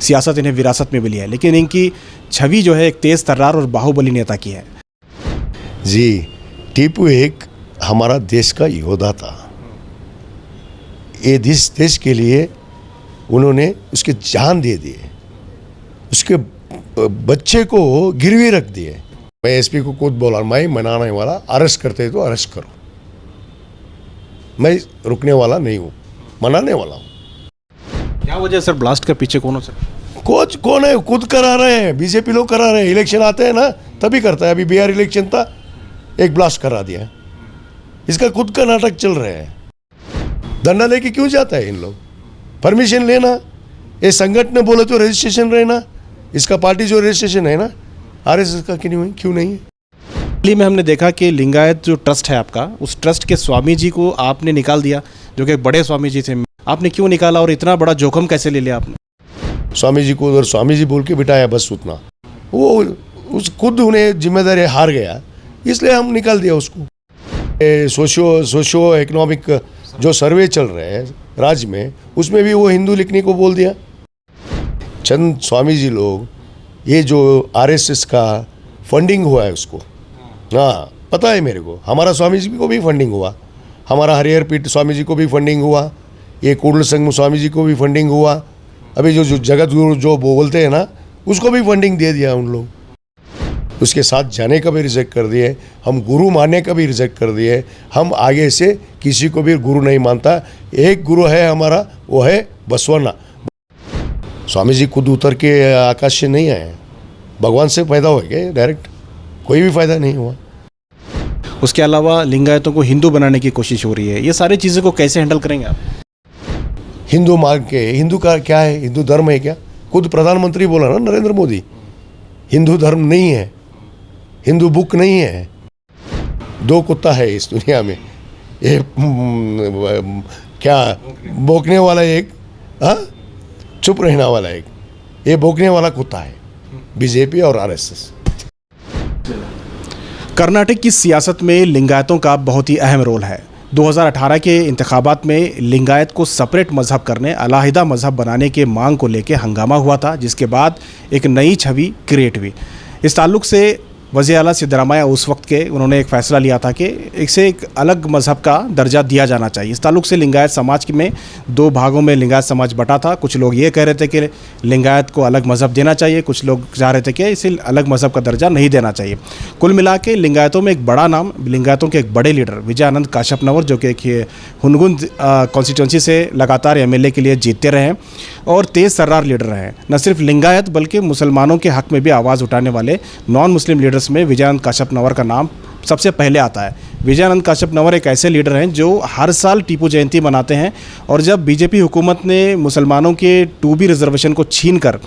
सियासत इन्हें विरासत में मिली है, लेकिन इनकी छवि जो है एक तेज़ तर्रार और बाहुबली नेता की है। जी, टीपू एक हमारा देश का योद्धा था। ये देश के लिए उन्होंने उसके जान दे दिए, उसके बच्चे को गिरवी रख दिए। मैं एसपी को खुद बोला, मैं मनाने वाला, अरेस्ट करते तो अरेस्ट करो, मैं रुकने वाला नहीं हूँ, मनाने वाला हूँ। क्या वजह सर, ब्लास्ट के पीछे कौन हो सर? कोच कौन है? खुद करा रहे हैं, बीजेपी लोग करा रहे हैं। इलेक्शन आते हैं ना तभी करता है। अभी बिहार इलेक्शन था, एक ब्लास्ट करा दिया। इसका खुद का नाटक चल रहा है। धरना लेके क्यों जाता है इन लोग? परमिशन लेना, ये संगठन बोले तो रजिस्ट्रेशन रहना, इसका पार्टी जो रजिस्ट्रेशन है ना आरएसएस का क्यों नहीं है? दिल्ली में हमने देखा कि लिंगायत जो ट्रस्ट है आपका, उस ट्रस्ट के स्वामी जी को आपने निकाल दिया, जो कि एक बड़े स्वामी जी थे। आपने क्यों निकाला और इतना बड़ा जोखम कैसे ले लिया आपने? स्वामी जी को उधर स्वामी जी बोल के बिठाया, बस उतना। वो उस खुद उन्हें जिम्मेदारी हार गया, इसलिए हम निकाल दिया उसको। सोशियो इकोनॉमिक जो सर्वे चल रहे हैं राज्य में, उसमें भी वो हिंदू लिखने को बोल दिया। चंद स्वामी जी लोग, ये जो आरएसएस का फंडिंग हुआ है उसको, हाँ पता है मेरे को। हमारा स्वामी जी को भी फंडिंग हुआ, हमारा हरिहर पीठ स्वामी जी को भी फंडिंग हुआ, ये कुंडल संघ स्वामी जी को भी फंडिंग हुआ। अभी जो जगत गुरु जो बोलते हैं ना, उसको भी फंडिंग दे दिया उन लोग। उसके साथ जाने का भी रिजेक्ट कर दिए, हम गुरु मानने का भी रिजेक्ट कर दिए। हम आगे से किसी को भी गुरु नहीं मानता। एक गुरु है हमारा, वो है बसवन्ना। स्वामी जी खुद उतर के आकाश से नहीं आए, भगवान से पैदा हो गए डायरेक्ट, कोई भी फायदा नहीं हुआ। उसके अलावा लिंगायतों को हिंदू बनाने की कोशिश हो रही है, ये सारी चीज़ों को कैसे हैंडल करेंगे आप? हिंदू मार्ग के, हिंदू का क्या है? हिंदू धर्म है क्या? खुद प्रधानमंत्री बोला ना नरेंद्र मोदी, हिंदू धर्म नहीं है, हिंदू बुक नहीं है। दो कुत्ता है इस दुनिया में, ये क्या भौंकने वाला एक, हाँ चुप रहने वाला एक, ये भौंकने वाला कुत्ता है बीजेपी और आरएसएस। कर्नाटक की सियासत में लिंगायतों का बहुत ही अहम रोल है। 2018 के इंतखाबात में लिंगायत को सेपरेट मजहब करने, अलहदा मजहब बनाने के मांग को लेकर हंगामा हुआ था, जिसके बाद एक नई छवि क्रिएट हुई। इस ताल्लुक से वज़ीर आला सिद्धरामैया उस वक्त के उन्होंने एक फ़ैसला लिया था कि इसे एक अलग मज़हब का दर्जा दिया जाना चाहिए। इस ताल्लुक से लिंगायत समाज में दो भागों में लिंगायत समाज बटा था। कुछ लोग ये कह रहे थे कि लिंगायत को अलग मज़हब देना चाहिए, कुछ लोग चाह रहे थे कि इसे अलग मज़हब का दर्जा नहीं देना चाहिए। कुल मिला के लिंगायतों में एक बड़ा नाम, लिंगायतों के एक बड़े लीडर विजयानंद काशपनवर, जो कि एक हुनगुंद कॉन्स्टिट्यूंसी से लगातार एमएलए के लिए जीतते रहे हैं और तेज़ तर्रार लीडर रहे। न सिर्फ लिंगायत बल्कि मुसलमानों के हक़ में भी आवाज़ उठाने वाले नॉन मुस्लिम लीडर्स में विजयानंद काशपनवर का नाम सबसे पहले आता है। विजयानंद काशपनवर एक ऐसे लीडर हैं जो हर साल टीपू जयंती मनाते हैं, और जब बीजेपी हुकूमत ने मुसलमानों के 2B रिजर्वेशन को छीनकर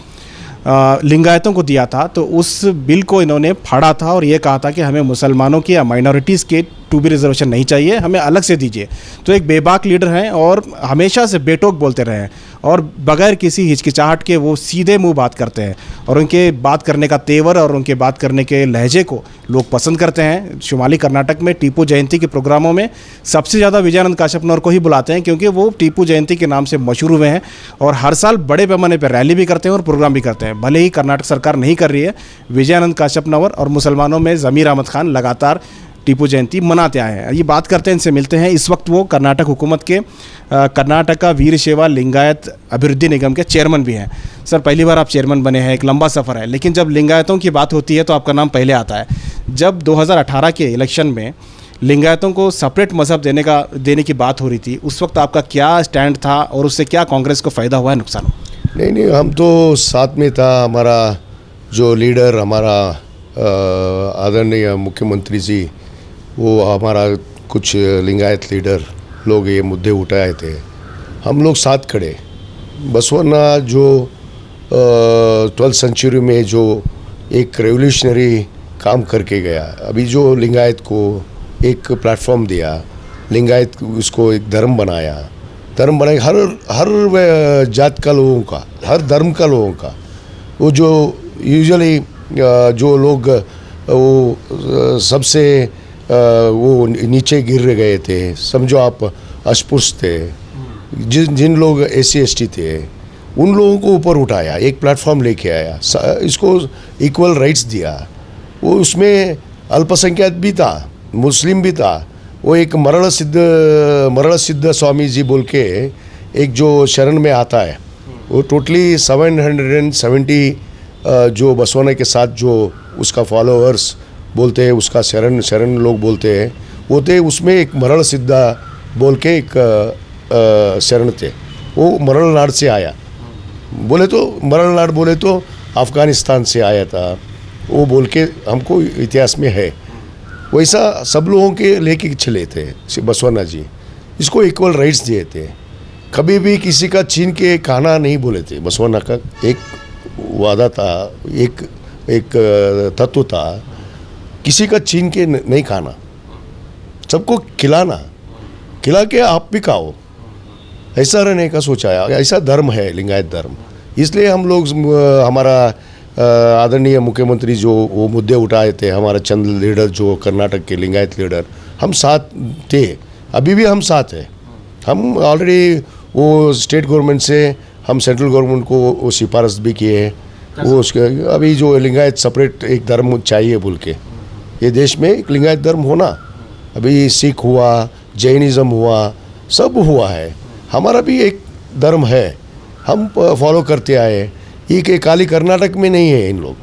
लिंगायतों को दिया था, तो उस बिल को इन्होंने फाड़ा था और ये कहा था कि हमें मुसलमानों के या माइनॉरिटीज़ के 2B रिजर्वेशन नहीं चाहिए, हमें अलग से दीजिए। तो एक बेबाक लीडर हैं और हमेशा से बेटोक बोलते रहे हैं और बगैर किसी हिचकिचाहट के वो सीधे मुंह बात करते हैं, और उनके बात करने का तेवर और उनके बात करने के लहजे को लोग पसंद करते हैं। शुमाली कर्नाटक में टीपू जयंती के प्रोग्रामों में सबसे ज़्यादा विजयानंद काशपनवर को ही बुलाते हैं, क्योंकि वो टीपू जयंती के नाम से मशहूर हुए हैं और हर साल बड़े पैमाने पर रैली भी करते हैं और प्रोग्राम भी करते हैं। भले ही कर्नाटक सरकार नहीं कर रही है, विजयानंद काशपनवर और मुसलमानों में ज़मीर अहमद खान लगातार टीपू जयंती मनाते आए हैं। ये बात करते हैं, इनसे मिलते हैं। इस वक्त वो कर्नाटक हुकूमत के कर्नाटका वीर शैव लिंगायत अभिवृद्धि निगम के चेयरमैन भी हैं। सर, पहली बार आप चेयरमैन बने हैं, एक लंबा सफ़र है, लेकिन जब लिंगायतों की बात होती है तो आपका नाम पहले आता है। जब 2018 के इलेक्शन में लिंगायतों को सेपरेट मजहब देने की बात हो रही थी, उस वक्त आपका क्या स्टैंड था और उससे क्या कांग्रेस को फ़ायदा हुआ है, नुकसान? नहीं, हम तो साथ में था। हमारा जो लीडर, हमारा आदरणीय मुख्यमंत्री जी, वो हमारा कुछ लिंगायत लीडर लोग ये मुद्दे उठाए थे, हम लोग साथ खड़े। बसवन्ना जो 12th सेंचुरी में जो एक रेवोल्यूशनरी काम करके गया, अभी जो लिंगायत को एक प्लेटफॉर्म दिया, लिंगायत उसको एक धर्म बनाया, हर जात का लोगों का, हर धर्म का लोगों का। वो जो यूजुअली जो लोग वो सबसे वो नीचे गिर गए थे, समझो आप अस्पृश्य थे, जिन लोग SC ST थे, उन लोगों को ऊपर उठाया, एक प्लेटफॉर्म लेके आया, इसको इक्वल राइट्स दिया। वो उसमें अल्पसंख्यक भी था, मुस्लिम भी था। वो एक मरण सिद्ध स्वामी जी बोल के एक जो शरण में आता है, वो टोटली 770 जो बसवाना के साथ जो उसका फॉलोअर्स बोलते हैं, उसका शरण लोग बोलते हैं, वो थे। उसमें एक मरण सिद्धा बोल के एक शरण थे। वो मरणनाड से आया, मरणनाड बोले तो अफ़गानिस्तान से आया था वो बोल के हमको इतिहास में है। वैसा सब लोगों के लेके चले थे बसवन्ना जी, इसको इक्वल राइट्स दिए थे। कभी भी किसी का छीन के खाना नहीं बोले थे। बसवन्ना का एक वादा था, एक तत्व था, किसी का छीन के नहीं खाना, सबको खिलाना, खिला के आप भी खाओ, ऐसा रहने का सोचा है। ऐसा धर्म है लिंगायत धर्म। इसलिए हम लोग हमारा आदरणीय मुख्यमंत्री जो वो मुद्दे उठाए थे, हमारा चंद लीडर जो कर्नाटक के लिंगायत लीडर, हम साथ थे, अभी भी हम साथ हैं। हम ऑलरेडी वो स्टेट गवर्नमेंट से हम सेंट्रल गवर्नमेंट को वो सिफारिश भी किए हैं। वो उसके अभी जो लिंगायत सेपरेट एक धर्म चाहिए बोल के, ये देश में एक लिंगायत धर्म होना, अभी सिख हुआ, जैनिज़्म हुआ, सब हुआ है। हमारा भी एक धर्म है, हम फॉलो करते आए। ये कि खाली कर्नाटक में नहीं है, इन लोग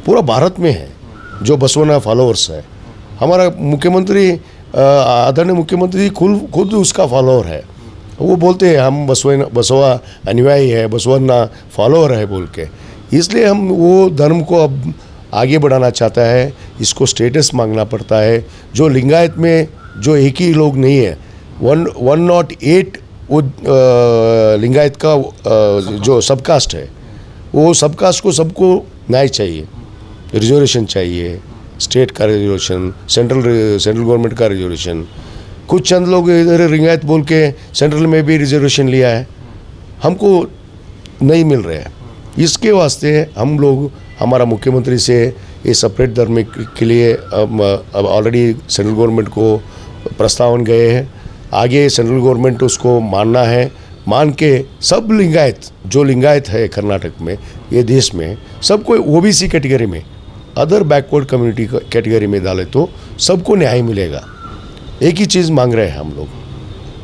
पूरा भारत में है जो बसवन्ना फॉलोअर्स है। हमारा मुख्यमंत्री आदरणीय मुख्यमंत्री खुद उसका फॉलोअर है। वो बोलते हैं हम बसवा अनुयायी है, बसवन्ना फॉलोअर है बोल के। इसलिए हम वो धर्म को अब आगे बढ़ाना चाहता है, इसको स्टेटस मांगना पड़ता है। जो लिंगायत में जो एक ही लोग नहीं है, 108 वो लिंगायत का जो सबकास्ट है, वो सबकास्ट को सबको न्याय चाहिए, रिजर्वेशन चाहिए, स्टेट का रिजर्वेशन, सेंट्रल गवर्नमेंट का रिजर्वेशन। कुछ चंद लोग इधर लिंगायत बोल के सेंट्रल में भी रिजर्वेशन लिया है, हमको नहीं मिल रहा है। इसके वास्ते हम लोग हमारा मुख्यमंत्री से ये सेपरेट धर्म के लिए अब ऑलरेडी सेंट्रल गवर्नमेंट को प्रस्तावन गए हैं। आगे सेंट्रल गवर्नमेंट उसको मानना है, मान के सब लिंगायत जो लिंगायत है कर्नाटक में, ये देश में, सबको ओबीसी कैटेगरी में, अदर बैकवर्ड कम्युनिटी कैटेगरी में डाले तो सबको न्याय मिलेगा। एक ही चीज़ मांग रहे हैं हम लोग।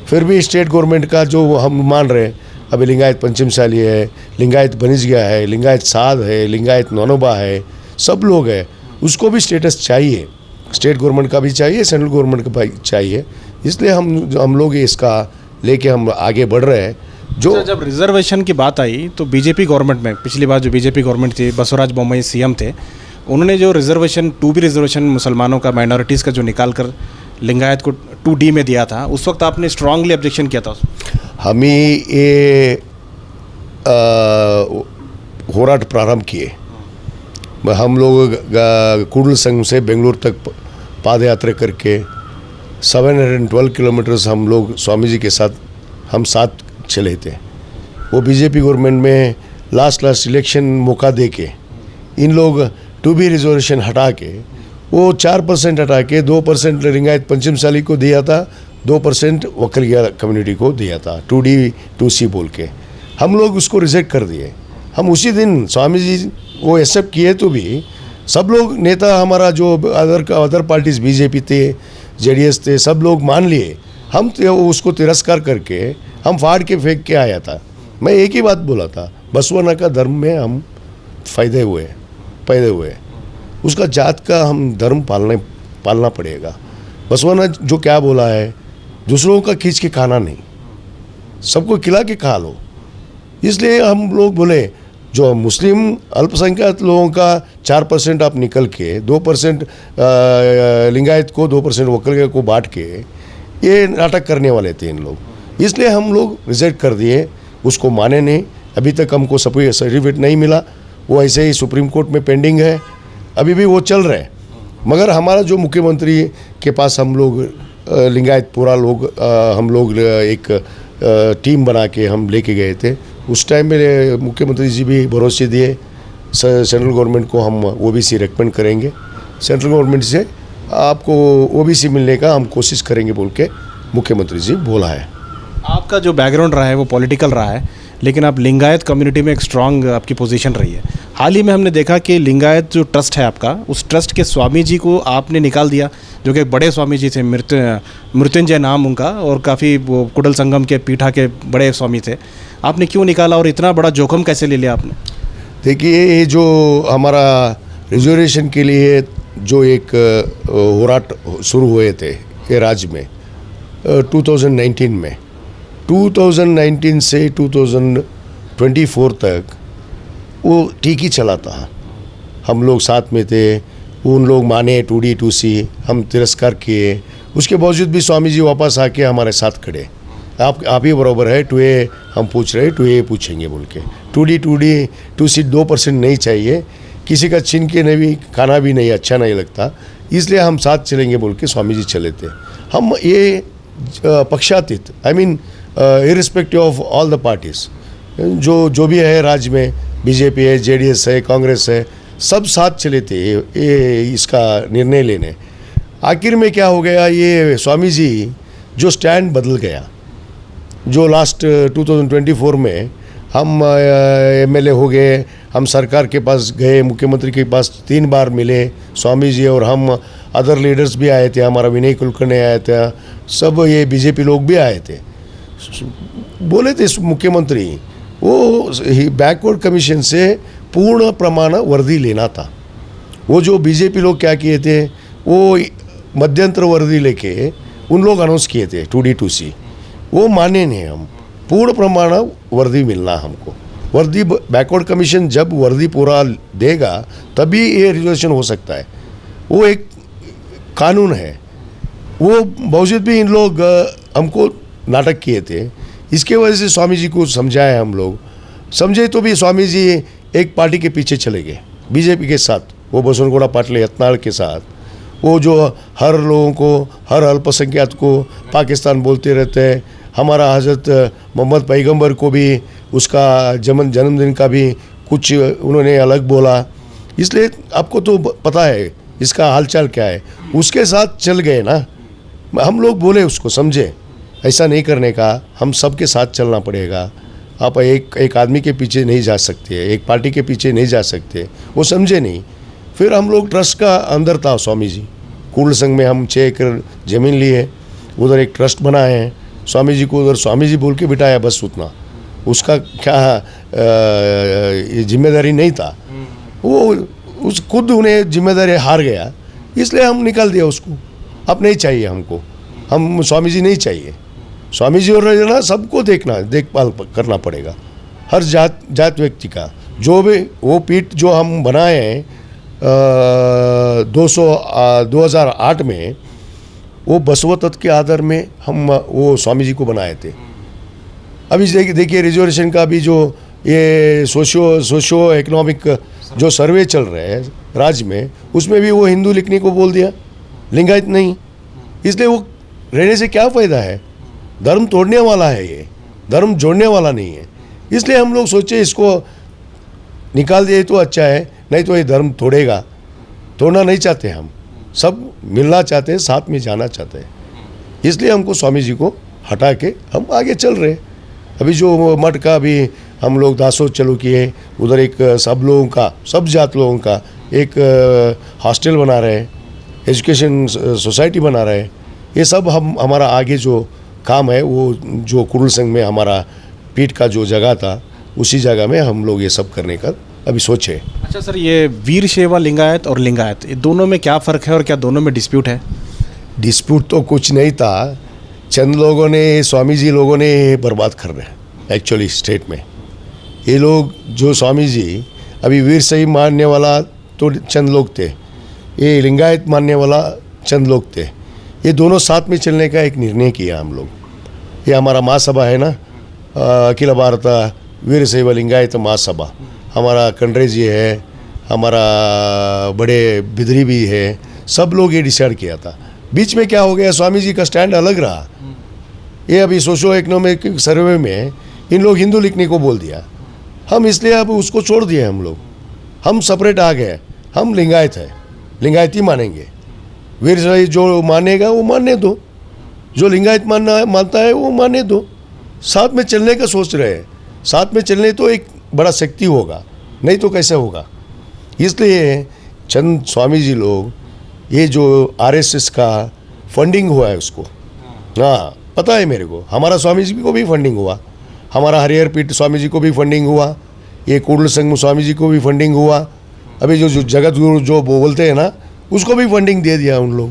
फिर भी स्टेट गवर्नमेंट का जो हम मान रहे हैं, अभी लिंगायत पंचमशाली है, लिंगायत बनिजगया है, लिंगायत साध है, लिंगायत नौनोबा है, सब लोग हैं, उसको भी स्टेटस चाहिए। स्टेट गवर्नमेंट का भी चाहिए, सेंट्रल गवर्नमेंट का भी चाहिए। इसलिए हम लोग इसका लेके हम आगे बढ़ रहे हैं। जो जब रिजर्वेशन की बात आई तो बीजेपी गवर्नमेंट में, पिछली बार जो बीजेपी गवर्नमेंट थी, बसवराज बोम्मई सीएम थे, उन्होंने जो रिजर्वेशन 2B रिजर्वेशन मुसलमानों का, माइनॉरिटीज़ का जो निकाल कर लिंगायत को 2D में दिया था, उस वक्त आपने स्ट्रांगली ऑब्जेक्शन किया था। हम ये होराट प्रारंभ किए। हम लोग कुडल संघ से बेंगलुरु तक पाद यात्रा करके 712 किलोमीटर्स हम लोग स्वामी जी के साथ हम साथ चले थे। वो बीजेपी गवर्नमेंट में लास्ट इलेक्शन मौका दे के इन लोग 2B रिजर्वेशन हटा के वो 4% हटा के 2% लिंगायत पंचमशाली को दिया था, 2% वकलिया कम्युनिटी को दिया था, 2D 2C बोल के। हम लोग उसको रिजेक्ट कर दिए। हम उसी दिन स्वामी जी वो एक्सेप्ट किए तो भी सब लोग नेता हमारा जो अदर पार्टीज बीजेपी थे, जेडीएस थे, सब लोग मान लिए। हम उसको तिरस्कार करके हम फाड़ के फेंक के आया था। मैं एक ही बात बोला था, बसवन्ना का धर्म में हम पैदा हुए, उसका जात का हम धर्म पालना पड़ेगा। बसवन्ना जो क्या बोला है, दूसरों का खींच के खाना नहीं, सबको खिला के खा लो। इसलिए हम लोग बोले जो मुस्लिम अल्पसंख्यक लोगों का 4% आप निकल के 2% लिंगायत को 2% वकलिया को बांट के ये नाटक करने वाले थे इन लोग। इसलिए हम लोग रिजेक्ट कर दिए, उसको माने नहीं। अभी तक हमको सर्टिफिकेट नहीं मिला, वो ऐसे ही सुप्रीम कोर्ट में पेंडिंग है, अभी भी वो चल रहा है। मगर हमारा जो मुख्यमंत्री के पास हम लोग लिंगायत पूरा लोग हम लोग एक टीम बना के हम लेके गए थे। उस टाइम में मुख्यमंत्री जी भी भरोसे दिए सेंट्रल गवर्नमेंट को हम ओबीसी रेकमेंड करेंगे, सेंट्रल गवर्नमेंट से आपको ओबीसी मिलने का हम कोशिश करेंगे बोल के मुख्यमंत्री जी बोला है। आपका जो बैकग्राउंड रहा है वो पॉलिटिकल रहा है, लेकिन आप लिंगायत कम्युनिटी में एक स्ट्रांग आपकी पोजीशन रही है। हाल ही में हमने देखा कि लिंगायत जो ट्रस्ट है आपका, उस ट्रस्ट के स्वामी जी को आपने निकाल दिया, जो कि एक बड़े स्वामी जी थे, मृत्युंजय नाम उनका, और काफ़ी वो कुडल संगम के पीठा के बड़े स्वामी थे। आपने क्यों निकाला और इतना बड़ा जोखम कैसे ले लिया आपने? देखिए, ये जो हमारा रिजर्वेशन के लिए जो एक होराट शुरू हुए थे ये राज्य में 2019 में, 2019 से 2024 तक वो ठीक ही चला था। हम लोग साथ में थे, उन लोग माने 2D 2C, हम तिरस्कार किए, उसके बावजूद भी स्वामी जी वापस आके हमारे साथ खड़े। आप ही बराबर है, 2A हम पूछ रहे, 2A पूछेंगे बोल के। 2D 2C 2% नहीं चाहिए, किसी का छीन के नहीं भी खाना भी नहीं अच्छा नहीं लगता, इसलिए हम साथ चलेंगे बोल के स्वामी जी चले थे। हम ये पक्षातीत, I mean irrespective of all the parties, जो भी है राज्य में, बीजेपी है, जेडीएस है, कांग्रेस है, सब साथ चले थे ये इसका निर्णय लेने। आखिर में क्या हो गया, ये स्वामी जी जो स्टैंड बदल गया, जो लास्ट 2024 में हम एमएलए हो गए, हम सरकार के पास गए, मुख्यमंत्री के पास 3 बार मिले स्वामी जी, और हम अदर लीडर्स भी आए थे, हमारा विनय कुलकर्णी आया था, सब ये बीजेपी लोग भी आए थे। बोले थे मुख्यमंत्री वो बैकवर्ड कमीशन से पूर्ण प्रमाण वर्दी लेना था। वो जो बीजेपी लोग क्या किए थे, वो मध्यंतर वर्दी लेके उन लोग अनाउंस किए थे 2D 2C, वो माने नहीं। हम पूर्ण प्रमाण वर्दी मिलना हमको, वर्दी बैकवर्ड कमीशन जब वर्दी पूरा देगा तभी ये रिजर्वेशन हो सकता है, वो एक कानून है। वो बावजूद भी इन लोग हमको नाटक किए थे, इसके वजह से स्वामी जी को समझाए, हम लोग समझे तो भी स्वामी जी एक पार्टी के पीछे चले गए, बीजेपी के साथ, वो बसवनगुड़ा पाटिल यत्नाल के साथ, वो जो हर लोगों को, हर अल्पसंख्यक को पाकिस्तान बोलते रहते हैं। हमारा हज़रत मोहम्मद पैगंबर को भी उसका जन्मदिन का भी कुछ उन्होंने अलग बोला, इसलिए आपको तो पता है इसका हालचाल क्या है, उसके साथ चल गए ना। हम लोग बोले उसको समझे, ऐसा नहीं करने का, हम सबके साथ चलना पड़ेगा। आप एक आदमी के पीछे नहीं जा सकते, एक पार्टी के पीछे नहीं जा सकते, वो समझे नहीं। फिर हम लोग ट्रस्ट का अंदर था स्वामी जी, कुल संघ में हम 6 एकड़ ज़मीन लिए, उधर एक ट्रस्ट बनाए हैं, स्वामी जी को उधर स्वामी जी बोल के बिठाया, बस उतना। उसका क्या ये जिम्मेदारी नहीं था, वो उस खुद उन्हें जिम्मेदारी हार गया, इसलिए हम निकाल दिया उसको। अब नहीं चाहिए हमको, हम स्वामी जी नहीं चाहिए। स्वामी जी और ना सबको देखभाल करना पड़ेगा, हर जात व्यक्ति का। जो भी वो पीठ जो हम बनाए हैं 2008 में, वो बसव तत्व के आधार में हम वो स्वामी जी को बनाए थे। अभी देखिए रिजर्वेशन का भी जो ये सोशो इकोनॉमिक जो सर्वे चल रहे हैं राज्य में, उसमें भी वो हिंदू लिखने को बोल दिया, लिंगायत नहीं। इसलिए वो रहने से क्या फ़ायदा है, धर्म तोड़ने वाला है ये, धर्म जोड़ने वाला नहीं है। इसलिए हम लोग सोचे इसको निकाल दिए तो अच्छा है, नहीं तो ये धर्म तोड़ेगा। तोड़ना नहीं चाहते, हम सब मिलना चाहते हैं, साथ में जाना चाहते हैं। इसलिए हमको स्वामी जी को हटा के हम आगे चल रहे हैं। अभी जो मठ का भी हम लोग दासों चलो किए, उधर एक सब लोगों का, सब जात लोगों का एक हॉस्टल बना रहे हैं, एजुकेशन सोसाइटी बना रहे हैं। ये सब हमारा आगे जो काम है, वो जो कुरुल संघ में हमारा पीठ का जो जगह था, उसी जगह में हम लोग ये सब करने का अभी सोचे। अच्छा सर, ये वीर शैव लिंगायत और लिंगायत, ये दोनों में क्या फ़र्क है और क्या दोनों में डिस्प्यूट है? डिस्प्यूट तो कुछ नहीं था, चंद लोगों ने, स्वामी जी लोगों ने बर्बाद कर रहे हैं एक्चुअली स्टेट में। ये लोग जो स्वामी जी, अभी वीर शैव मानने वाला तो चंद लोग थे, ये लिंगायत मानने वाला चंद लोग थे। ये दोनों साथ में चलने का एक निर्णय किया हम लोग। ये हमारा महासभा है ना, अखिल भारत वीर शैव लिंगायत महासभा, हमारा कंड्रे जी है, हमारा बड़े बिदरी भी है, सब लोग ये डिसाइड किया था। बीच में क्या हो गया, स्वामी जी का स्टैंड अलग रहा। ये अभी सोशो इकोनॉमिक सर्वे में इन लोग हिंदू लिखने को बोल दिया, हम इसलिए अब उसको छोड़ दिए। हम सेपरेट आ गए, हम लिंगायत है, लिंगायत ही मानेंगे। वीर शैव जो मानेगा वो मानने दो, जो लिंगायत मानता है वो मानने दो। साथ में चलने का सोच रहे हैं, साथ में चलने तो एक बड़ा शक्ति होगा, नहीं तो कैसे होगा। इसलिए चंद स्वामी जी लोग ये जो आरएसएस का फंडिंग हुआ है उसको, हाँ पता है मेरे को, हमारा स्वामी जी को भी फंडिंग हुआ, हमारा हरिहर पीठ स्वामी जी को भी फंडिंग हुआ, ये कुंडल संगम स्वामी जी को भी फंडिंग हुआ, अभी जो जगत गुरु जो बोलते हैं ना उसको भी फंडिंग दे दिया उन लोग,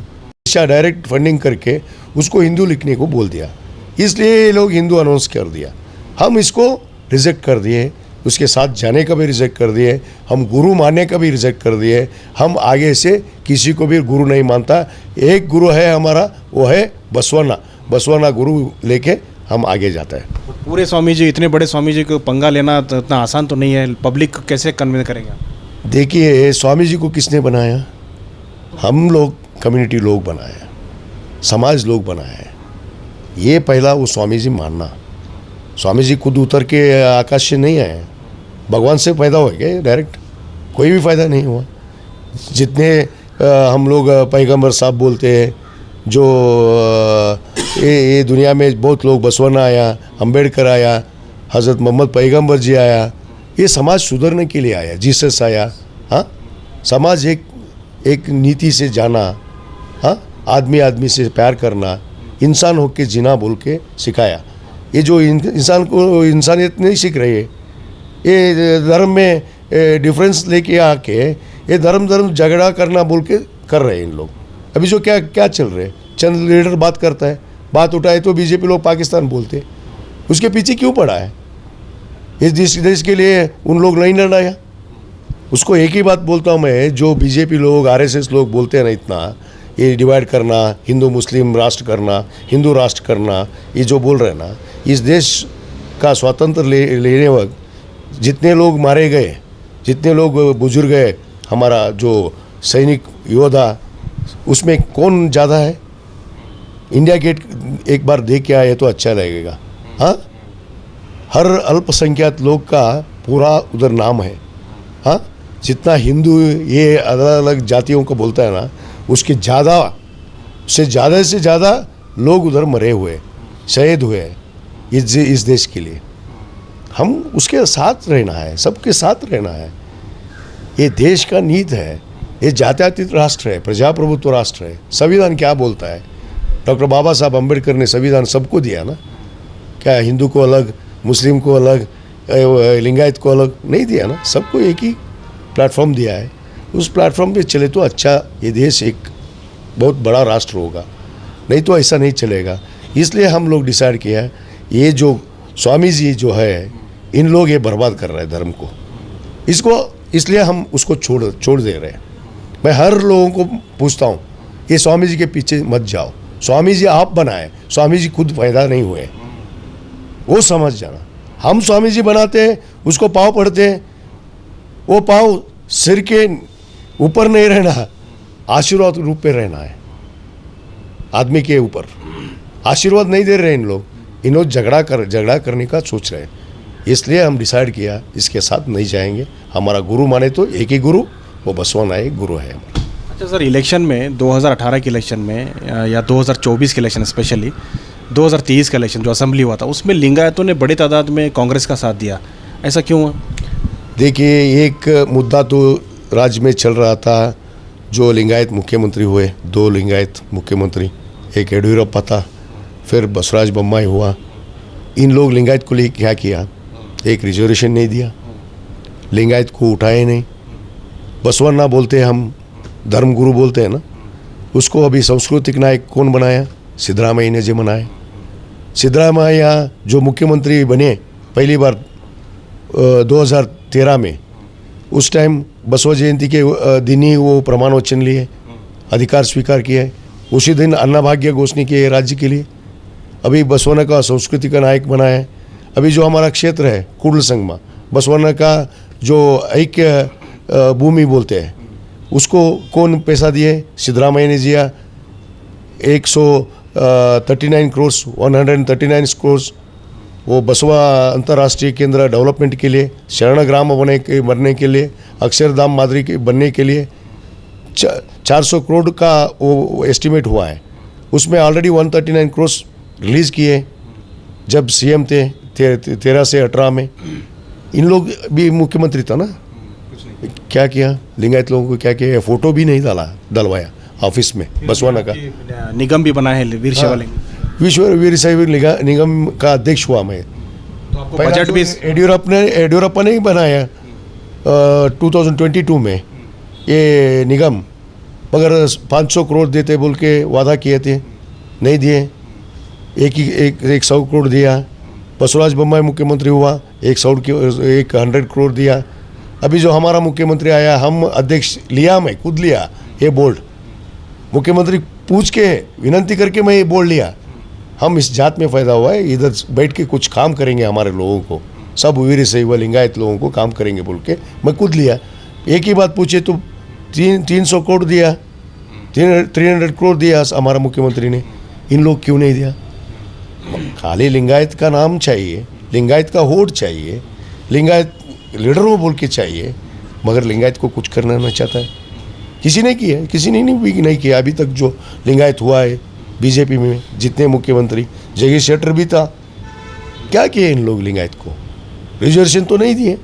डायरेक्ट फंडिंग करके उसको हिंदू लिखने को बोल दिया। इसलिए ये लोग हिंदू अनाउंस कर दिया, हम इसको रिजेक्ट कर दिए, उसके साथ जाने का भी रिजेक्ट कर दिए, हम गुरु मानने का भी रिजेक्ट कर दिए। हम आगे से किसी को भी गुरु नहीं मानता, एक गुरु है हमारा, वो है बसवन्ना, बसवन्ना गुरु लेके हम आगे जाते हैं। पूरे स्वामी जी, इतने बड़े स्वामी जी को पंगा लेना तो इतना आसान तो नहीं है, पब्लिक कैसे कन्विंस करेंगे? देखिए स्वामी जी को किसने बनाया? हम लोग कम्युनिटी लोग बनाए, समाज लोग बनाए। ये पहला वो स्वामी जी मानना, स्वामी जी खुद उतर के आकाश से नहीं आए, भगवान से पैदा हो गए डायरेक्ट, कोई भी फ़ायदा नहीं हुआ। जितने हम लोग पैगंबर साहब बोलते हैं, जो ये दुनिया में बहुत लोग, बसवन्ना आया, अंबेडकर आया, हज़रत मोहम्मद पैगंबर जी आया, ये समाज सुधरने के लिए आया, जीसस आया। हाँ, समाज एक नीति से जाना, हाँ, आदमी आदमी से प्यार करना, इंसान होके जीना बोल के सिखाया। ये जो इंसान को इंसानियत नहीं सीख रही है, ये धर्म में डिफरेंस लेके आके ये धर्म झगड़ा करना बोल के कर रहे हैं इन लोग। अभी जो क्या चल रहे हैं, चंद लीडर बात करता है, बात उठाए तो बीजेपी लोग पाकिस्तान बोलते, उसके पीछे क्यों पड़ा है? इस देश के लिए उन लोग नहीं लड़ाया। उसको एक ही बात बोलता हूँ मैं, जो बीजेपी लोग आरएसएस लोग बोलते हैं ना इतना, ये डिवाइड करना, हिंदू मुस्लिम राष्ट्र करना, हिंदू राष्ट्र करना, ये जो बोल रहे हैं ना, इस देश का स्वतंत्र लेने वक्त जितने लोग मारे गए, जितने लोग बुजुर्ग गए, हमारा जो सैनिक योद्धा, उसमें कौन ज़्यादा है? इंडिया गेट एक बार देख के आए तो अच्छा लगेगा। हाँ, हर अल्पसंख्यक लोग का पूरा उधर नाम है। हाँ, जितना हिंदू ये अलग अलग जातियों को बोलता है ना, उसके से ज़्यादा लोग उधर मरे हुए, शहीद हुए इस देश के लिए। हम उसके साथ रहना है, सबके साथ रहना है। ये देश का नीति है, ये जात्यातीत राष्ट्र है, प्रजाप्रभुत्व राष्ट्र है। संविधान क्या बोलता है? डॉक्टर बाबा साहब अम्बेडकर ने संविधान सबको दिया ना, क्या हिंदू को अलग, मुस्लिम को अलग, लिंगायत को अलग नहीं दिया ना, सबको एक ही प्लेटफॉर्म दिया है। उस प्लेटफॉर्म पे चले तो अच्छा, ये देश एक बहुत बड़ा राष्ट्र होगा, नहीं तो ऐसा नहीं चलेगा। इसलिए हम लोग डिसाइड किया है, ये जो स्वामी जी जो है, इन लोग ये बर्बाद कर रहे हैं धर्म को, इसको, इसलिए हम उसको छोड़ दे रहे हैं। मैं हर लोगों को पूछता हूँ, ये स्वामी जी के पीछे मत जाओ, स्वामी जी आप बनाए, स्वामी जी खुद पैदा नहीं हुए, वो समझ जाना। हम स्वामी जी बनाते हैं, उसको पाँव पड़ते हैं, वो पाँव सिर के ऊपर नहीं रहना, आशीर्वाद रूप पे रहना है, आदमी के ऊपर। आशीर्वाद नहीं दे रहे इन लोग, इन लोग झगड़ा करने का सोच रहे हैं। इसलिए हम डिसाइड किया इसके साथ नहीं जाएंगे। हमारा गुरु माने तो एक ही गुरु, वो बसवन्ना एक गुरु है हमारा। अच्छा सर, इलेक्शन में 2018 के इलेक्शन में या 2024 के इलेक्शन, स्पेशली 2023 का इलेक्शन जो असेंबली हुआ था, उसमें लिंगायतों ने बड़ी तादाद में कांग्रेस का साथ दिया, ऐसा क्यों हुआ? देखिए, एक मुद्दा तो राज्य में चल रहा था, जो लिंगायत मुख्यमंत्री हुए, 2 लिंगायत मुख्यमंत्री, एक येडियुरप्पा था, फिर बसवराज बोम्माई हुआ। इन लोग लिंगायत को लिए क्या किया? एक रिजर्वेशन नहीं दिया, लिंगायत को उठाए नहीं। बसवन्ना बोलते हैं, हम धर्मगुरु बोलते हैं ना, उसको अभी सांस्कृतिक नायक कौन बनाया? सिद्धरामैया ने जो बनाए। सिद्धरामैया जो मुख्यमंत्री बने पहली बार 2013 में, उस टाइम बसव जयंती के दिन ही वो प्रमाण वचन लिए, अधिकार स्वीकार किए। उसी दिन अन्नभाग्य घोषणा किए राज्य के लिए। अभी बसवन्ना का संस्कृति का नायक बनाया है। अभी जो हमारा क्षेत्र है कुंडल संगमा, बसवन्ना का जो ऐक्य भूमि बोलते हैं, उसको कौन पैसा दिए? सिद्धरामैया ने दिया। 139 करोड़, 139 करोड़ वो बसवा अंतर्राष्ट्रीय केंद्र डेवलपमेंट के लिए, शरण ग्राम बनने के लिए, अक्षरधाम मादरी के बनने के लिए 400 करोड़ का वो एस्टिमेट हुआ है। उसमें ऑलरेडी 139 करोड़ रिलीज़ किए जब सीएम थे 13 से 18 में इन लोग भी मुख्यमंत्री था ना, क्या किया लिंगायत लोगों को, क्या किया, फोटो भी नहीं डलवाया ऑफिस में बसवाना का। निगम भी बना है वीर शैव लिंगायत। विश्व वीर शैव निगम का अध्यक्ष हुआ मैं। तो आपको बजट भी येडियुरप्पा ने ही बनाया 2022 में ये निगम, मगर 500 करोड़ देते बोल के वादा किए थे, नहीं दिए। एक 100 करोड़ दिया। बसवराज बोम्माई मुख्यमंत्री हुआ, 100 करोड़ दिया। अभी जो हमारा मुख्यमंत्री आया, हम अध्यक्ष लिया, मैं खुद लिया ये बोल्ड, मुख्यमंत्री पूछ के विनंती करके मैं ये बोल लिया, हम इस जात में पैदा हुआ है, इधर बैठ के कुछ काम करेंगे हमारे लोगों को, सब वीर शैव लिंगायत लोगों को काम करेंगे बोल के मैं खुद लिया। एक ही बात पूछे तो 300 करोड़ दिया, 300 करोड़ दिया हमारा मुख्यमंत्री ने, इन लोग क्यों नहीं दिया? खाली लिंगायत का नाम चाहिए, लिंगायत का वोट चाहिए, लिंगायत लीडर वो बोल के चाहिए, मगर लिंगायत को कुछ करना नहीं चाहता है। किसी ने किया, किसी ने नहीं किया अभी तक। जो लिंगायत हुआ है बीजेपी में, जितने मुख्यमंत्री, जगदीश शेट्टर भी था, क्या किया इन लोग लिंगायत को? रिजर्वेशन तो नहीं दिए,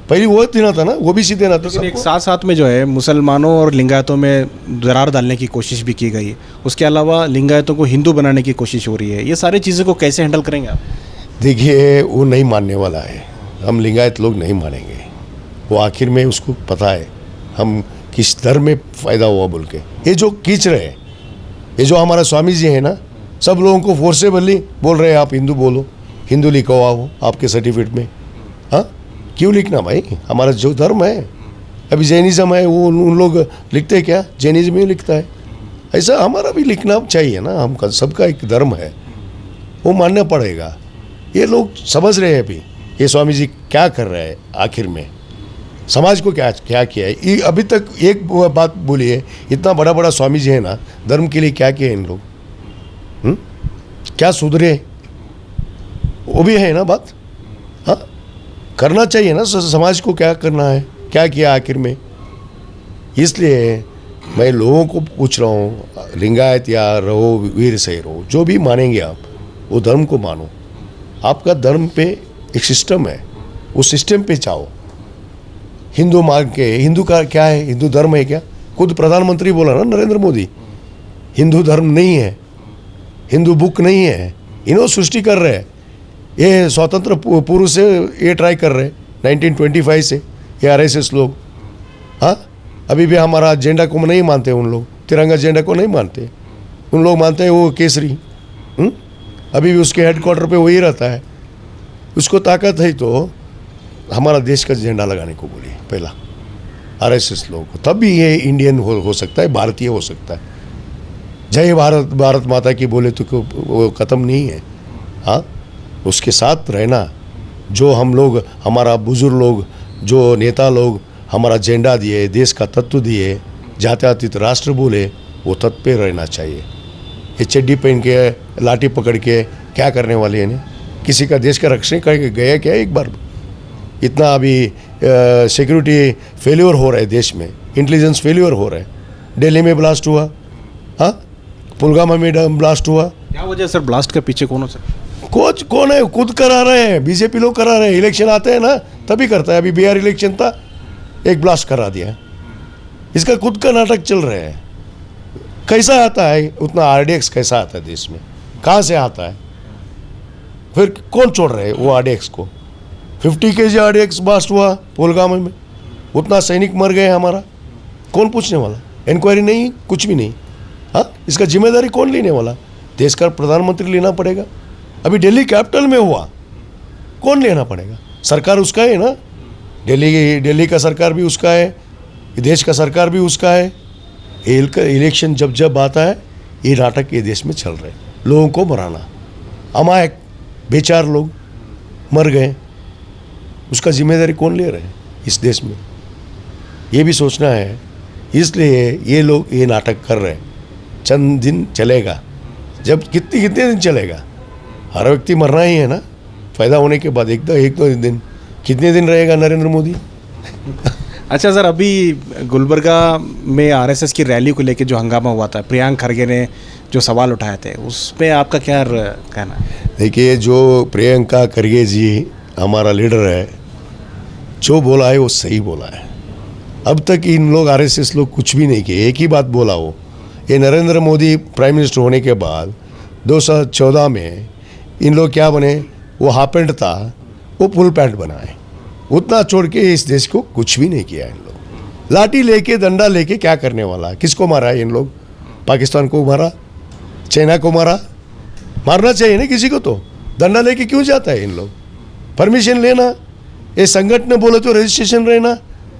पहले वो देना था ना, वो भी सीधे देना था। एक साथ साथ में जो है मुसलमानों और लिंगायतों में दरार डालने की कोशिश भी की गई, उसके अलावा लिंगायतों को हिंदू बनाने की कोशिश हो रही है। ये सारी चीज़ों को कैसे हैंडल करेंगे आप? देखिए, वो नहीं मानने वाला है, हम लिंगायत लोग नहीं मानेंगे। वो आखिर में उसको पता है हम किस धर्म में फ़ायदा हुआ बोल के। ये जो खींच रहे हैं, ये जो हमारा स्वामी जी है ना, सब लोगों को फोर्सेबली बोल रहे हैं आप हिंदू बोलो, हिंदू लिखो आओ आपके सर्टिफिकेट में। हाँ, क्यों लिखना भाई? हमारा जो धर्म है, अभी जैनिज़्म है, वो उन लोग लिखते हैं क्या? जैनिज़्म ही लिखता है। ऐसा हमारा भी लिखना चाहिए ना, हम सबका एक धर्म है, वो मानना पड़ेगा। ये लोग समझ रहे हैं अभी ये स्वामी जी क्या कर रहे हैं, आखिर में समाज को क्या किया है। ये अभी तक एक बात बोली है, इतना बड़ा बड़ा स्वामी जी है ना, धर्म के लिए क्या किया इन लोग? क्या सुधरे? वो भी है ना बात। हाँ, करना चाहिए ना, समाज को क्या करना है, क्या किया आखिर में। इसलिए मैं लोगों को पूछ रहा हूँ, लिंगायत या रहो वीर शैव रहो, जो भी मानेंगे आप, वो धर्म को मानो। आपका धर्म पे एक सिस्टम है, उस सिस्टम पे जाओ। हिंदू मान के, हिंदू का क्या है, हिंदू धर्म है क्या? खुद प्रधानमंत्री बोला ना नरेंद्र मोदी, हिंदू धर्म नहीं है, हिंदू बुक नहीं है। इन्हों सृष्टि कर रहे हैं, ये स्वतंत्र पूर्व से ये ट्राई कर रहे हैं 1925 से, ये RSS लोग। हाँ, अभी भी हमारा एजेंडा को नहीं मानते उन लोग, तिरंगा एजेंडा को नहीं मानते उन लोग, मानते हैं वो केसरी। अभी भी उसके हेडक्वार्टर पे वही रहता है। उसको ताकत है तो हमारा देश का झंडा लगाने को बोलिए पहला RSS लोगों को, तब भी ये इंडियन हो सकता है, भारतीय हो सकता है। जय भारत, भारत माता की बोले तो वो ख़त्म नहीं है। हाँ, उसके साथ रहना। जो हम लोग, हमारा बुजुर्ग लोग, जो नेता लोग हमारा झंडा दिए, देश का तत्व दिए, जात्यातीत राष्ट्र बोले, वो तत्व पे रहना चाहिए। ये चड्डी पहन के, लाठी पकड़ के क्या करने वाले हैं? किसी का देश का रक्षण करके गया क्या एक बार? इतना अभी सिक्योरिटी फेल्योर हो रहा है देश में, इंटेलिजेंस फेल्योर हो रहा है। दिल्ली में ब्लास्ट हुआ, हाँ, पुलवामा में ब्लास्ट हुआ। क्या वजह सर, ब्लास्ट के पीछे कौन हो सर? कोच कौन है? खुद करा रहे हैं, बीजेपी लोग करा रहे हैं। इलेक्शन आते हैं ना तभी करता है। अभी बिहार इलेक्शन था, एक ब्लास्ट करा दिया। इसका खुद का नाटक चल रहा है। कैसा आता है उतना RDX? कैसा आता है देश में? कहाँ से आता है? फिर कौन छोड़ रहे हैं वो RDX को? 50 kg RDX ब्लास्ट हुआ पुलवामा में, उतना सैनिक मर गए हमारा, कौन पूछने वाला? इंक्वायरी नहीं, कुछ भी नहीं। हाँ, इसका जिम्मेदारी कौन लेने वाला? देश का प्रधानमंत्री लेना पड़ेगा। अभी दिल्ली कैपिटल में हुआ, कौन लेना पड़ेगा? सरकार उसका है ना, दिल्ली का सरकार भी उसका है, देश का सरकार भी उसका है। इलेक्शन जब आता है, ये नाटक ये देश में चल रहे, लोगों को मराना। अमायक बेचार लोग मर गए, उसका जिम्मेदारी कौन ले रहे हैं इस देश में? ये भी सोचना है। इसलिए ये लोग ये नाटक कर रहे हैं। चंद दिन चलेगा, जब कितने दिन चलेगा? हर व्यक्ति मरना ही है ना, फायदा होने के बाद एक दो दिन। कितने दिन रहेगा नरेंद्र मोदी? अच्छा सर, अभी गुलबर्गा में आरएसएस की रैली को लेकर जो हंगामा हुआ था, प्रियंक खरगे ने जो सवाल उठाए थे, उस पे आपका क्या कहना है? देखिए, जो प्रियंका खरगे जी हमारा लीडर है, जो बोला है वो सही बोला है। अब तक इन लोग आरएसएस लोग कुछ भी नहीं किए, एक ही बात बोला वो, ये नरेंद्र मोदी प्राइम मिनिस्टर होने के बाद 2014 में इन लोग क्या बने, वो हाफ पैंट था, वो फुल पैंट बनाए। उतना छोड़ के इस देश को कुछ भी नहीं किया इन लोग। लाठी लेके, डंडा लेके क्या करने वाला? किसको मारा है इन लोग? पाकिस्तान को मारा, चाइना को मारा? मारना चाहिए ना किसी को, तो डंडा लेके क्यों जाता है इन लोग? परमिशन लेना, ये संगठन बोले तो रजिस्ट्रेशन रहना,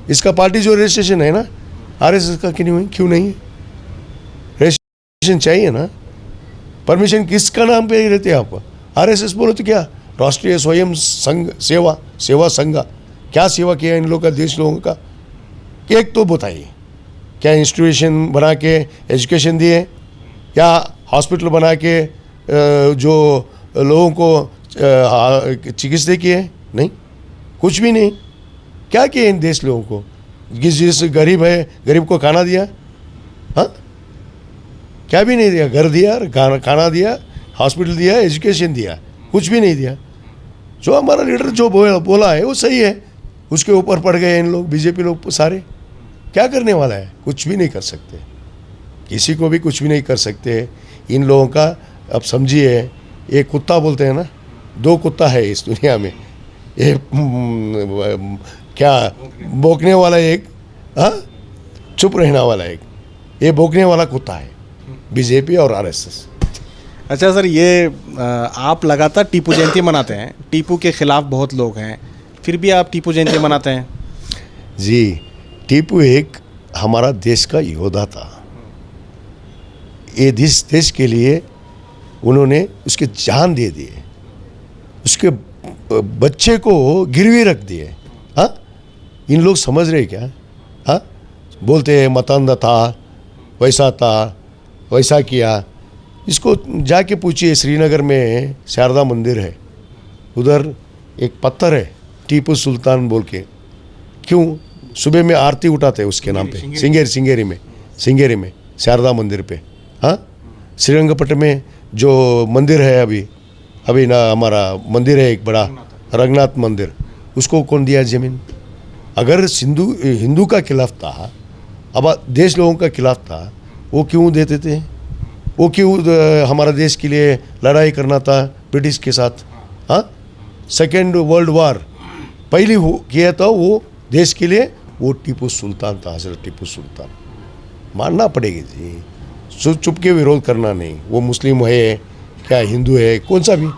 इसका पार्टी जो रजिस्ट्रेशन है ना, आरएसएस का क्यों नहीं है? रजिस्ट्रेशन चाहिए ना। परमिशन किसका नाम पे रहते हैं आप? आरएसएस बोलो तो क्या, राष्ट्रीय स्वयं संघ सेवा संघ, क्या सेवा किया इन लोगों का, देश लोगों का? एक तो बताइए, क्या इंस्टीट्यूशन बना के एजुकेशन दिए, या हॉस्पिटल बना के जो लोगों को चिकित्सा किए? नहीं, कुछ भी नहीं। क्या किया इन देश लोगों को? जिस गरीब है, गरीब को खाना दिया? हाँ, क्या भी नहीं दिया। घर दिया, खाना दिया, हॉस्पिटल दिया, एजुकेशन दिया, कुछ भी नहीं दिया। जो हमारा लीडर जो बोला है वो सही है, उसके ऊपर पड़ गए इन लोग, बीजेपी लोग सारे। क्या करने वाला है? कुछ भी नहीं कर सकते, किसी को भी कुछ भी नहीं कर सकते इन लोगों का। अब समझिए, एक कुत्ता बोलते हैं ना, दो कुत्ता है इस दुनिया में, ये क्या भौंकने वाला एक, हाँ, चुप रहने वाला एक, ये भौंकने वाला कुत्ता है बीजेपी और आरएसएस। अच्छा सर, ये आप लगातार टीपू जयंती मनाते हैं, टीपू के खिलाफ बहुत लोग हैं, फिर भी आप टीपू जयंती मनाते हैं? जी, टीपू एक हमारा देश का योद्धा था। ये देश के लिए उन्होंने उसके जान दे दिए, उसके बच्चे को गिरवी रख दिए। हाँ, इन लोग समझ रहे क्या? हाँ, बोलते हैं मतंद था, वैसा किया। इसको जाके पूछिए, श्रीनगर में शारदा मंदिर है, उधर एक पत्थर है टीपू सुल्तान बोल के। क्यों सुबह में आरती उठाते हैं उसके नाम पे? सिंगेरी में शारदा मंदिर पे। हाँ, श्रीरंगपट्टनम में जो मंदिर है अभी ना, हमारा मंदिर है एक बड़ा, रंगनाथ मंदिर, उसको कौन दिया जमीन? अगर हिंदू का खिलाफ था, अब देश लोगों का खिलाफ था, वो क्यों देते थे? वो क्यों हमारा देश के लिए लड़ाई करना था ब्रिटिश के साथ? हाँ, सेकेंड वर्ल्ड वार पहली किया था वो देश के लिए, वो टीपू सुल्तान था, हजरत टीपू सुल्तान। मानना पड़ेगी जी, चुप के विरोध करना नहीं। वो मुस्लिम है क्या, हिंदू है, कौन सा भी,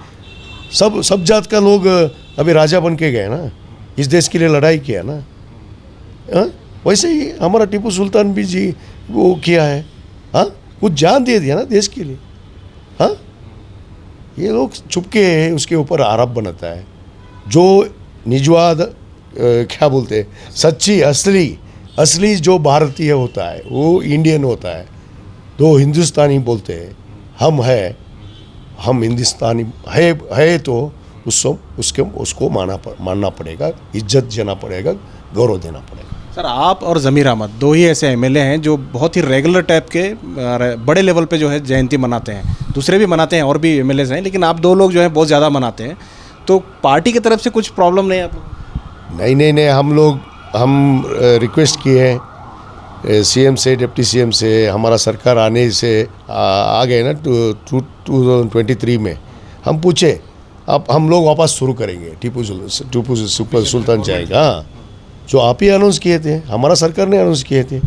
सब जात का लोग अभी राजा बन के गए ना, इस देश के लिए लड़ाई किया ना। हाँ, वैसे ही हमारा टीपू सुल्तान भी जी वो किया है। हाँ, कुछ जान दे दिया ना देश के लिए। हाँ, ये लोग चुपके उसके ऊपर आरोप बनाता है। जो निजवाद क्या बोलते हैं, सच्ची असली जो भारतीय होता है वो इंडियन होता है। दो हिंदुस्तानी बोलते हैं, हम हिंदुस्तानी है तो उसको मानना पड़ेगा, इज्जत देना पड़ेगा, गौरव देना पड़ेगा। सर, आप और ज़मीर अहमद दो ही ऐसे एमएलए हैं जो बहुत ही रेगुलर टाइप के बड़े लेवल पे जो है जयंती मनाते हैं। दूसरे भी मनाते हैं और भी एमएलए हैं, लेकिन आप दो लोग जो हैं बहुत ज़्यादा मनाते हैं। तो पार्टी की तरफ से कुछ प्रॉब्लम नहीं है आप लोग? नहीं, हम रिक्वेस्ट किए हैं सीएम से, डिप्टी सीएम से। हमारा सरकार आने से आ गए ना 2023 में, हम पूछे अब हम लोग वापस शुरू करेंगे, टीपू सुल्तान जाएगा। जो आप ही अनाउंस किए थे, हमारा सरकार ने अनाउंस किए थे,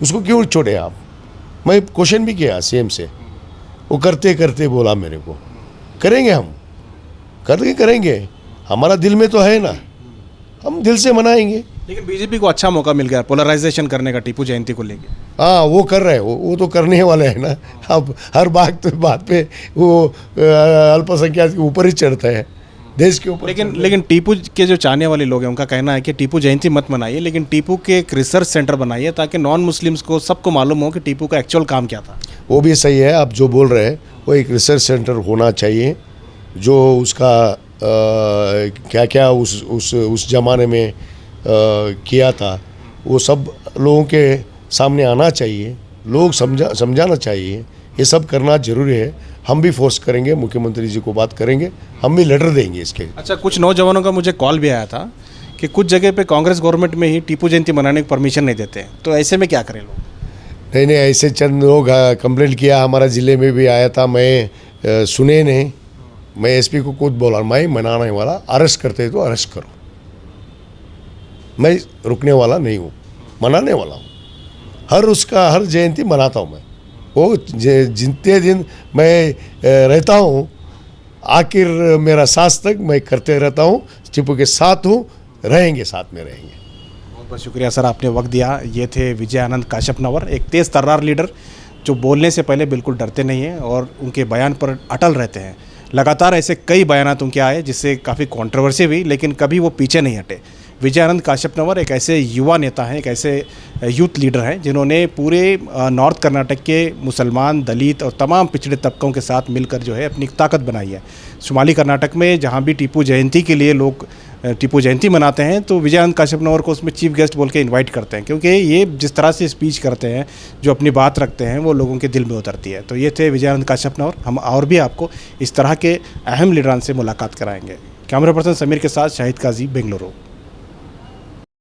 उसको क्यों छोड़े आप? मैं क्वेश्चन भी किया सीएम से, वो करते बोला मेरे को, करेंगे हम, करेंगे, हमारा दिल में तो है ना, हम दिल से मनाएंगे। लेकिन बीजेपी को अच्छा मौका मिल गया पोलराइजेशन करने का टीपू जयंती को लेके। हाँ, वो कर रहे हैं, वो तो करने वाले हैं ना। अब हर बात पे वो अल्पसंख्यक के ऊपर ही चढ़ता है, देश के ऊपर। लेकिन टीपू के जो चाहने वाले लोग हैं उनका कहना है कि टीपू जयंती मत मनाइए, लेकिन टीपू के एक रिसर्च सेंटर बनाइए ताकि नॉन मुस्लिम्स को सबको मालूम हो कि टीपू का एक्चुअल काम क्या था। वो भी सही है, आप जो बोल रहे हैं, वो एक रिसर्च सेंटर होना चाहिए जो उसका क्या उस ज़माने में किया था, वो सब लोगों के सामने आना चाहिए, लोग समझाना चाहिए, ये सब करना जरूरी है। हम भी फोर्स करेंगे, मुख्यमंत्री जी को बात करेंगे, हम भी लेटर देंगे इसके। अच्छा, कुछ नौजवानों का मुझे कॉल भी आया था कि कुछ जगह पे कांग्रेस गवर्नमेंट में ही टीपू जयंती मनाने की परमिशन नहीं देते, तो ऐसे में क्या करें लोग? नहीं, ऐसे चंद लोग कंप्लेंट किया, हमारा ज़िले में भी आया था, मैं सुने नहीं। मैं एसपी को खुद बोला, मैं मनाने वाला, अरेस्ट करते तो अरेस्ट करो, मैं रुकने वाला नहीं हूँ, मनाने वाला हूँ। हर जयंती मनाता हूँ मैं। वो जितने दिन मैं रहता हूँ, आखिर मेरा सांस तक मैं करते रहता हूँ, टीपू के साथ हूँ, रहेंगे, साथ में रहेंगे। बहुत बहुत शुक्रिया सर, आपने वक्त दिया। ये थे विजय आनंद काशपनवर, एक तेज़ तर्रार लीडर जो बोलने से पहले बिल्कुल डरते नहीं हैं और उनके बयान पर अटल रहते हैं। लगातार ऐसे कई बयानात उनके आए जिससे काफ़ी कंट्रोवर्सी हुई, लेकिन कभी वो पीछे नहीं हटे। विजय आनंद काशपनवर एक ऐसे युवा नेता हैं, एक ऐसे यूथ लीडर हैं जिन्होंने पूरे नॉर्थ कर्नाटक के मुसलमान, दलित और तमाम पिछड़े तबकों के साथ मिलकर जो है अपनी ताकत बनाई है। शुमाली कर्नाटक में जहाँ भी टीपू जयंती के लिए लोग टीपू जयंती मनाते हैं तो विजय आनंद काशपनवर को उसमें चीफ गेस्ट बोल के इनवाइट करते हैं, क्योंकि ये जिस तरह से स्पीच करते हैं, जो अपनी बात रखते हैं, वो लोगों के दिल में उतरती है। तो ये थे विजय आनंद काशपनवर। हम और भी आपको इस तरह के अहम लीडरान से मुलाकात कराएंगे। कैमरा पर्सन समीर के साथ शाहिद काजी, बेंगलुरु।